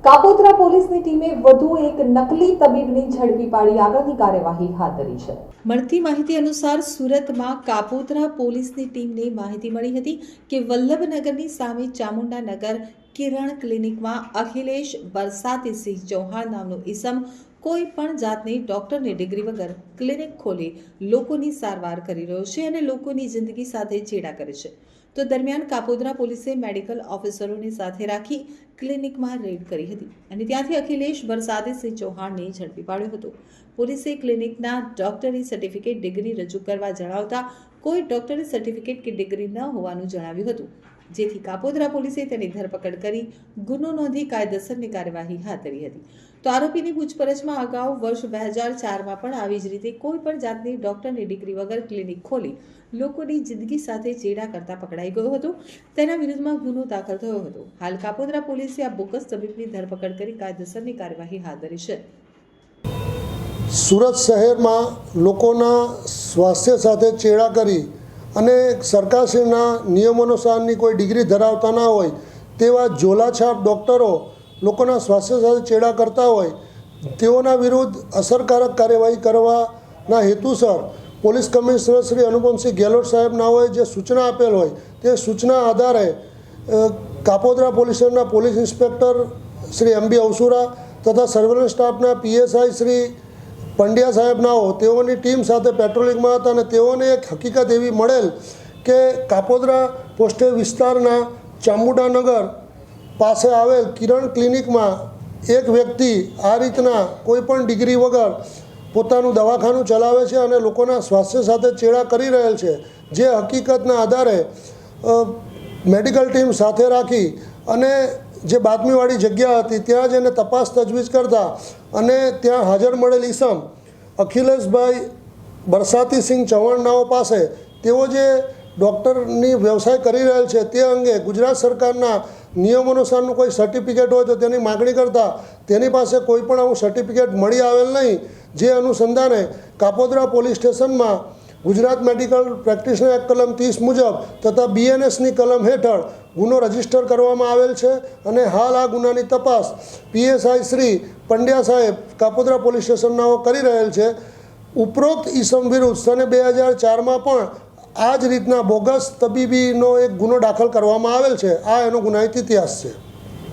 કાપોદ્રા પોલીસની ટીમે વધુ એક નકલી તબીબને ઝડપી પાડી આગળની કાર્યવાહી હાથ ધરી છે। મળતી માહિતી અનુસાર સુરતમાં કાપોદ્રા પોલીસની ટીમને માહિતી મળી હતી કે વલ્લભનગરની સામે ચામુંડાનગર કિરણ ક્લિનિકમાં અખિલેશ બરસાતીસિંહ ચૌહાણ નામનો ઈસમ કોઈ પણ જાતની ડોક્ટરની ડિગ્રી વગર ક્લિનિક ખોલી લોકોની સારવાર કરી રહ્યો છે અને લોકોની જિંદગી સાથે ચેડા કરે છે। તો દરમિયાન કાપોદ્રા પોલીસે મેડિકલ ઓફિસરોને સાથે રાખી ક્લિનિકમાં રેડ કરી હતી અને ત્યાંથી અખિલેશ બરસાતીસિંહ ચૌહાણને ઝડપી પાડ્યો હતો। પોલીસે ક્લિનિકના ડોક્ટરી સર્ટિફિકેટ ડિગ્રી રજૂ કરવા જણાવતા કોઈ ડોક્ટરી સર્ટિફિકેટ કે ડિગ્રી ન હોવાનું જણાવ્યું હતું, જેથી કાપોદ્રા પોલીસે તેની ધરપકડ કરી ગુનો નોંધી કાયદેસરની કાર્યવાહી હાથ ધરી હતી। તો આરોપીની પૂછપરછમાં અગાઉ વર્ષ 2004માં પણ આવી જ રીતે કોઈ પણ જાતની ડોક્ટરની ડિગ્રી વગર ક્લિનિક ખોલી લોકોની જિંદગી સાથે ચેડા કરતા પકડાઈ ગયો હતો। તેના વિરુદ્ધમાં ગુનો દાખલ થયો હતો। હાલ કાપોદ્રા પોલીસે આ બોગસ તબીબની ધરપકડ કરી કાયદેસરની કાર્યવાહી હાથ ધરી છે। સુરત શહેરમાં લોકોના સ્વાસ્થ્ય સાથે ચેડા કરી અને સરકારશ્રીના નિયમોનુસારની કોઈ ડિગ્રી ધરાવતા ના હોય તેવા ઝોલાછાપ ડૉક્ટરો લોકોના સ્વાસ્થ્ય સાથે ચેડા કરતા હોય તેઓના વિરુદ્ધ અસરકારક કાર્યવાહી કરવાના હેતુસર પોલીસ કમિશનર શ્રી અનુપમસિંહ ગેહલોત સાહેબ નાઓએ જે સૂચના આપેલ હોય તે સૂચના આધારે કાપોદ્રા પોલીસના પોલીસ ઇન્સ્પેક્ટર શ્રી એમ બી અવસુરા તથા સર્વેલન્સ સ્ટાફના પીએસઆઈ શ્રી પંડ્યા સાહેબ નાઓ તેઓની ટીમ સાથે પેટ્રોલિંગમાં હતા અને તેઓને એક હકીકત એવી મળેલ કે કાપોદ્રા પોસ્ટે વિસ્તારના ચામુંડાનગર પાસે આવેલ કિરણ ક્લિનિકમાં એક વ્યક્તિ આ રીતના કોઈપણ ડિગ્રી વગર પોતાનું દવાખાનું ચલાવે છે અને લોકોના સ્વાસ્થ્ય સાથે ચેડા કરી રહેલ છે। જે હકીકતના આધારે મેડિકલ ટીમ સાથે રાખી અને જે બાતમીવાળી જગ્યા હતી ત્યાં જઈને તપાસ તજવીજ કરતા અને ત્યાં હાજર મળેલ ઈસમ અખિલેશભાઈ બરસાતીસિંહ ચૌહાણ નાઓ પાસે તેઓ જે ડૉક્ટરની વ્યવસાય કરી રહેલ છે તે અંગે ગુજરાત સરકારના નિયમોનુસારનું કોઈ સર્ટિફિકેટ હોય તો તેની માગણી કરતાં તેની પાસે કોઈ પણ આવું સર્ટિફિકેટ મળી આવેલ નહીં। જે અનુસંધાને કાપોદ્રા પોલીસ સ્ટેશનમાં ગુજરાત મેડિકલ પ્રેક્ટિશનર એક્ટ કલમ 30 મુજબ તથા બીએનએસની કલમ હેઠળ ગુનો રજીસ્ટર કરવામાં આવેલ છે અને હાલ આ ગુનાની તપાસ પીએસઆઈ શ્રી પંડ્યા સાહેબ કાપોદ્રા પોલીસ સ્ટેશનનાઓ કરી રહેલ છે। ઉપરોક્ત ઈસમ વિરુદ્ધ સને 2004માં પણ આ જ રીતના બોગસ તબીબીનો એક ગુનો દાખલ કરવામાં આવેલ છે। આ એનો ગુનાહિત ઇતિહાસ છે।